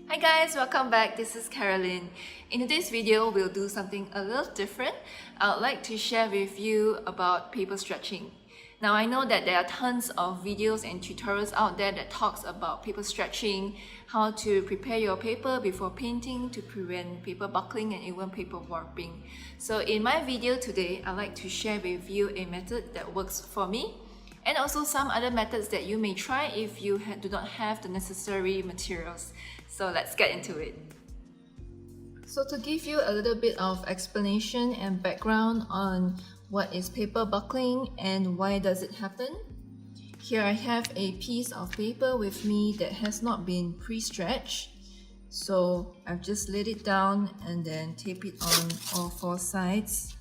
Hi guys, welcome back. This is Caroline. In today's video, we'll do something a little different. I would like to share with you about paper stretching. Now I know that there are tons of videos and tutorials out there that talks about paper stretching, how to prepare your paper before painting to prevent paper buckling and even paper warping. So in my video today, I'd like to share with you a method that works for me and also some other methods that you may try if you do not have the necessary materials. So let's get into it. So to give you a little bit of explanation and background on what is paper buckling and why does it happen, here I have a piece of paper with me that has not been pre-stretched. So I've just laid it down and then tape it on all four sides.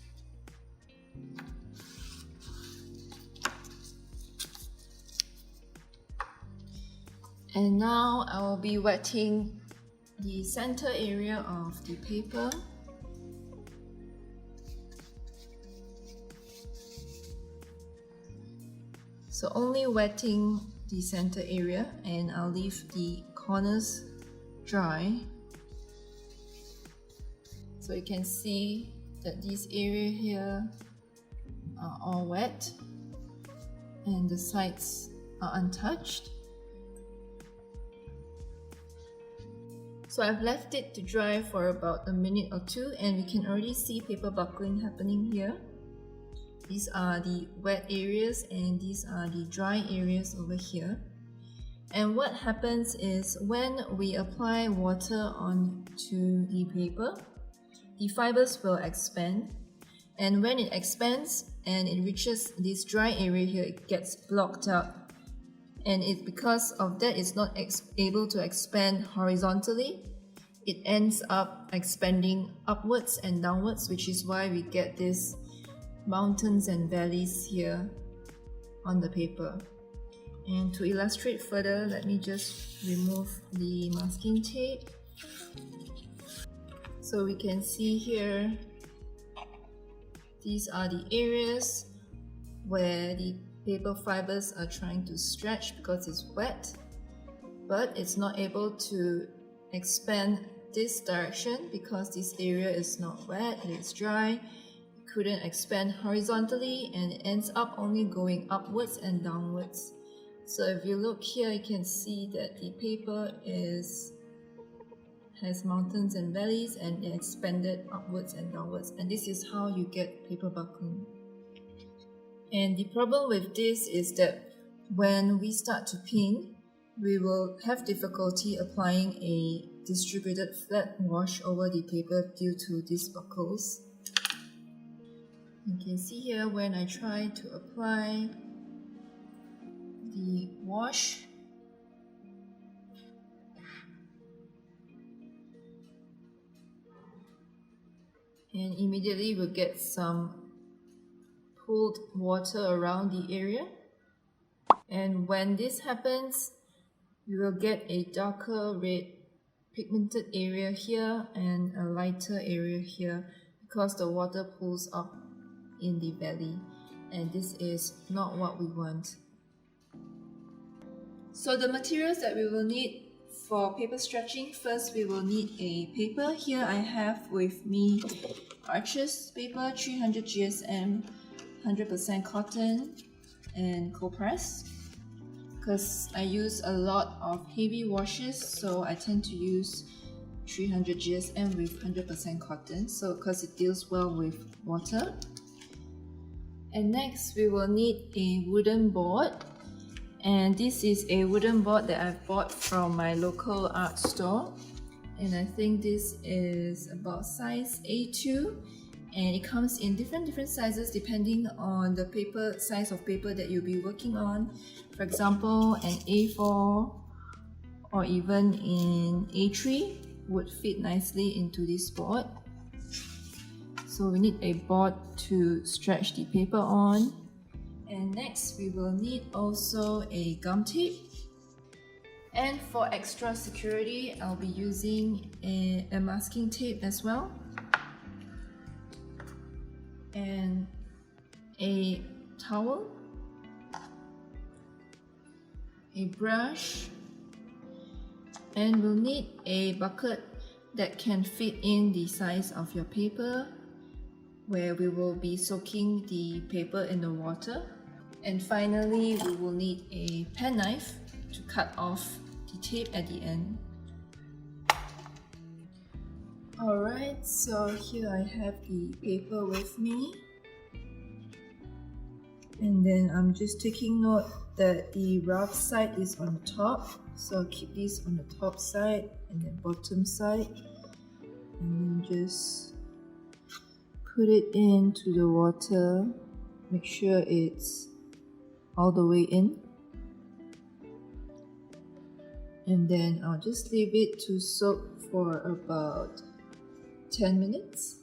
And now I will be wetting the center area of the paper. So only wetting the center area, and I'll leave the corners dry. So you can see that this area here are all wet and the sides are untouched. So I've left it to dry for about a minute or two, and we can already see paper buckling happening here. These are the wet areas and these are the dry areas over here. And what happens is when we apply water onto the paper, the fibers will expand. And when it expands and it reaches this dry area here, it gets blocked out. And because of that, it's not able to expand horizontally. It ends up expanding upwards and downwards, which is why we get these mountains and valleys here on the paper. And to illustrate further, let me just remove the masking tape. So we can see here, these are the areas where the paper fibers are trying to stretch because it's wet, but it's not able to expand this direction because this area is not wet, it is dry. It couldn't expand horizontally and it ends up only going upwards and downwards. So if you look here, you can see that the paper has mountains and valleys and it expanded upwards and downwards, and this is how you get paper buckling. And the problem with this is that when we start to paint, we will have difficulty applying a distributed flat wash over the paper due to these buckles. You can see here when I try to apply the wash, and immediately we'll get some pooled water around the area. And when this happens, you will get a darker red pigmented area here and a lighter area here because the water pools up in the valley, and this is not what we want. So the materials that we will need for paper stretching, first we will need a paper. Here I have with me Arches paper, 300 GSM, 100% cotton and cold press. Because I use a lot of heavy washes, so I tend to use 300 GSM with 100% cotton, so because it deals well with water. And next we will need a wooden board, and this is a wooden board that I've bought from my local art store, and I think this is about size A2, and it comes in different sizes depending on the size of paper that you'll be working on. For example, an A4 or even in A3 would fit nicely into this board. So we need a board to stretch the paper on. And next we will need also a gum tape. And for extra security, I'll be using a masking tape as well. And a towel, a brush, And we'll need a bucket that can fit in the size of your paper, where we will be soaking the paper in the water. And finally, we will need a pen knife to cut off the tape at the end. Alright, so here I have the paper with me. And then I'm just taking note that the rough side is on the top. So I'll keep this on the top side and then bottom side. And then just put it into the water. Make sure it's all the way in. And then I'll just leave it to soak for about 10 minutes.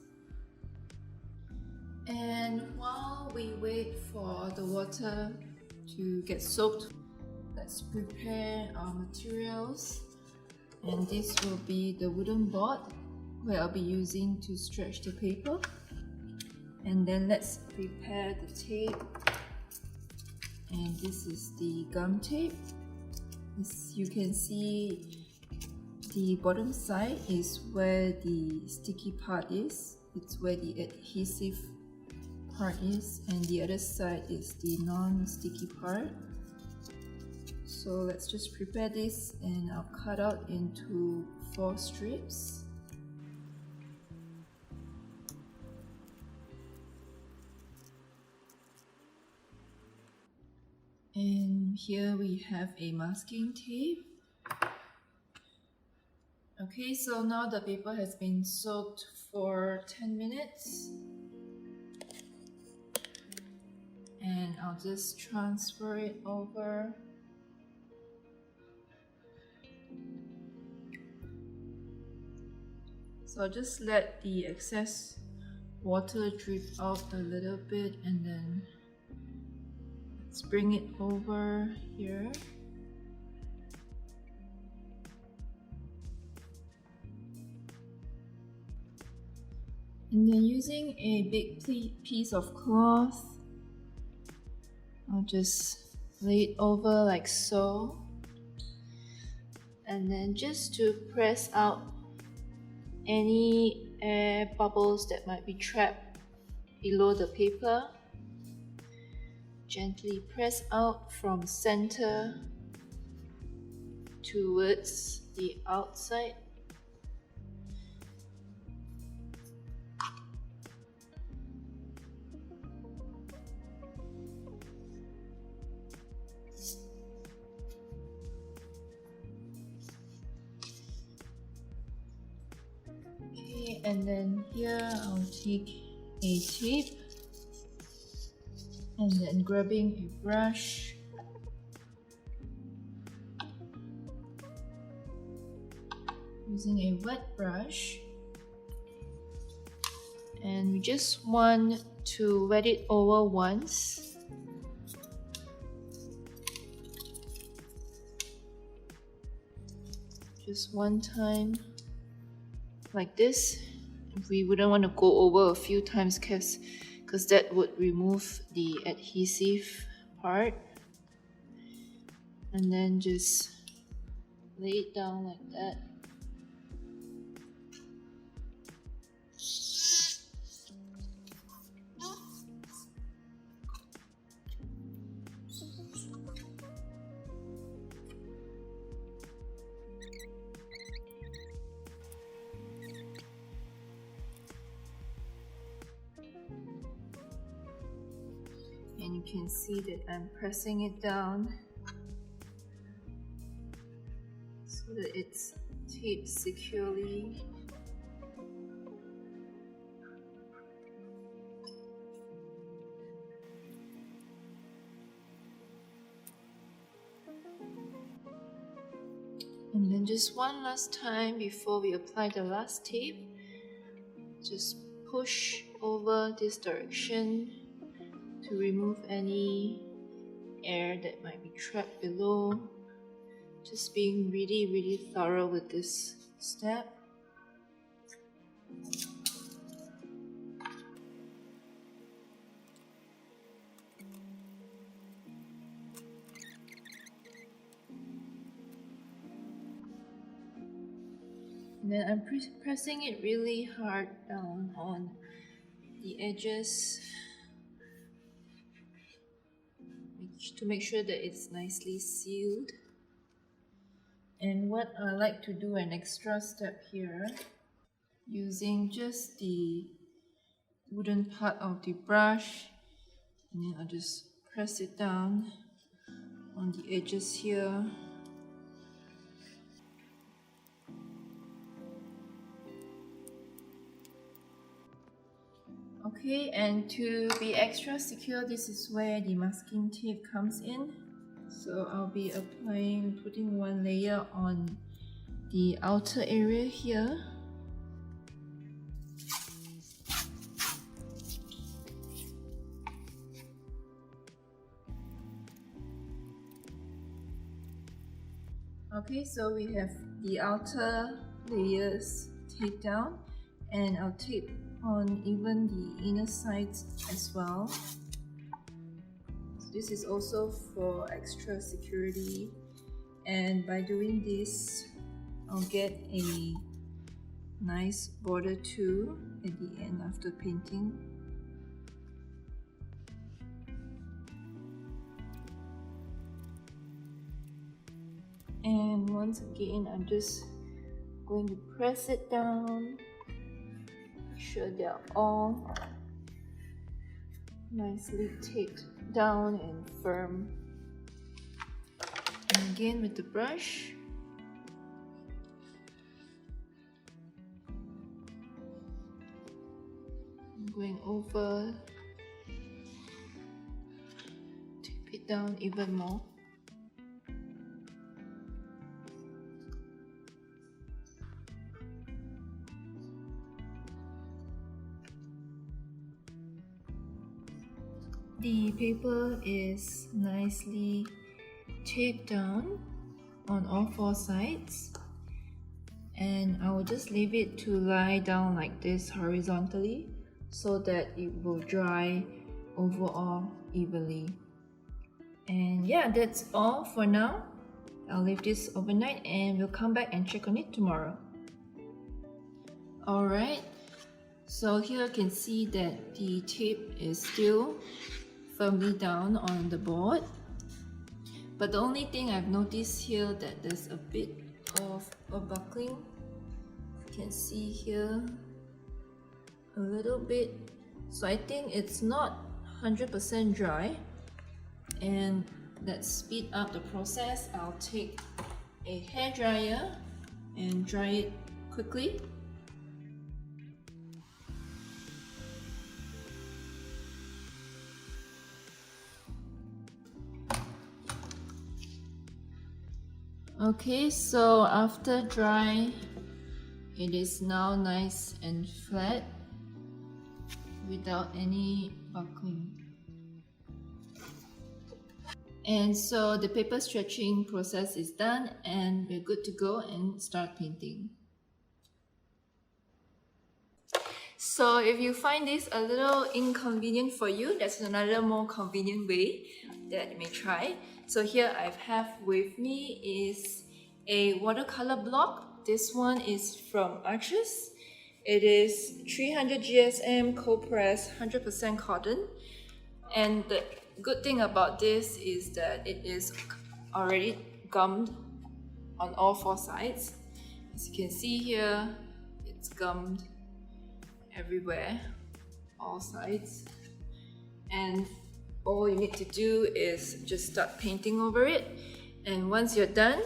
And while we wait for the water to get soaked, let's prepare our materials. And this will be the wooden board where I'll be using to stretch the paper. And then let's prepare the tape. And this is the gum tape. As you can see, the bottom side is where the sticky part is. It's where the adhesive part is, and the other side is the non-sticky part. So let's just prepare this, and I'll cut out into 4 strips. And here we have a masking tape. Okay, so now the paper has been soaked for 10 minutes. And I'll just transfer it over. So I'll just let the excess water drip out a little bit, and then let's bring it over here. And then using a big piece of cloth, I'll just lay it over like so. And then just to press out any air bubbles that might be trapped below the paper. Gently press out from center towards the outside. Okay, and then here I'll take a tape and then grabbing a brush, using a wet brush, and we just want to wet it over once. Just one time like this. We wouldn't want to go over a few times because that would remove the adhesive part. And then just lay it down like that. And you can see that I'm pressing it down so that it's taped securely. And then just one last time before we apply the last tape, just push over this direction to remove any air that might be trapped below. Just being really thorough with this step. And then I'm pressing it really hard down on the edges to make sure that it's nicely sealed. And what I like to do an extra step here, using just the wooden part of the brush, and then I'll just press it down on the edges here. Okay, and to be extra secure, this is where the masking tape comes in. So I'll be putting one layer on the outer area here. Okay, so we have the outer layers taped down, and I'll tape on even the inner sides as well. So this is also for extra security, and by doing this I'll get a nice border too at the end after painting. And once again, I'm just going to press it down, make sure they're all nicely taped down and firm. And again with the brush, I'm going over, tape it down even more. The paper is nicely taped down on all four sides, and I will just leave it to lie down like this horizontally so that it will dry overall evenly. And yeah, that's all for now. I'll leave this overnight and we'll come back and check on it tomorrow. Alright, so here you can see that the tape is still firmly down on the board, but the only thing I've noticed here that there's a bit of a buckling. You can see here a little bit, so I think it's not 100% dry. And let's speed up the process. I'll take a hairdryer and dry it quickly. Okay, so after dry, it is now nice and flat without any buckling. And so the paper stretching process is done and we're good to go and start painting. So if you find this a little inconvenient for you, that's another more convenient way that you may try. So here I have with me is a watercolor block. This one is from Arches. It is 300 GSM cold press, 100% cotton. And the good thing about this is that it is already gummed on all four sides. As you can see here, it's gummed everywhere, all sides. And all you need to do is just start painting over it. And once you're done,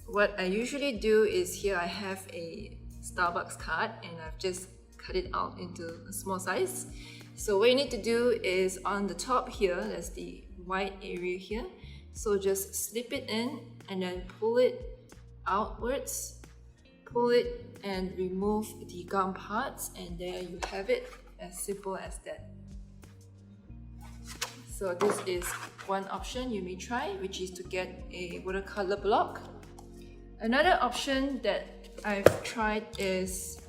what I usually do is here I have a Starbucks card and I've just cut it out into a small size. So what you need to do is on the top here, there's the white area here. So just slip it in and then pull it outwards, pull it and remove the gum parts, and there you have it, as simple as that. So this is one option you may try, which is to get a watercolor block. Another option that I've tried is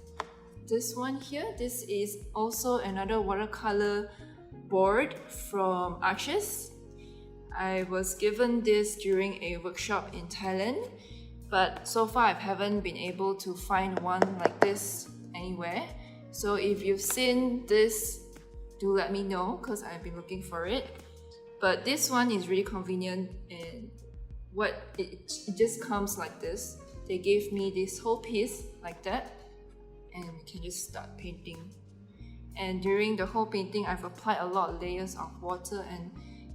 this one here. This is also another watercolor board from Arches. I was given this during a workshop in Thailand. but so far I haven't been able to find one like this anywhere. So if you've seen this, do let me know, because I've been looking for it. But this one is really convenient, and it just comes like this. They gave me this whole piece like that, and we can just start painting. And during the whole painting, I've applied a lot of layers of water, and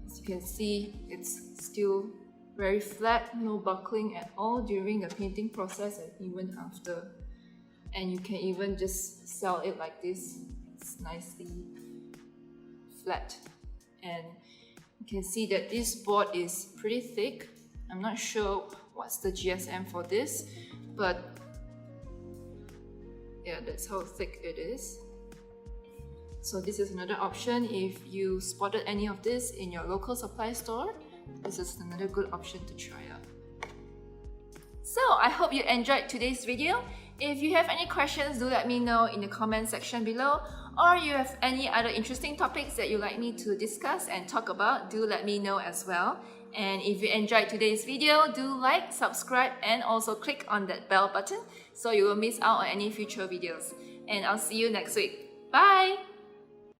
as you can see, it's still very flat, no buckling at all during the painting process and even after. And you can even just sell it like this. It's nicely flat. And you can see that this board is pretty thick. I'm not sure what's the GSM for this, but yeah, that's how thick it is. So this is another option. If you spotted any of this in your local supply store, this is another good option to try out. So I hope you enjoyed today's video. If you have any questions, do let me know in the comment section below, or you have any other interesting topics that you'd like me to discuss and talk about, do let me know as well. And if you enjoyed today's video, do like, subscribe, and also click on that bell button so you will miss out on any future videos. And I'll see you next week. Bye!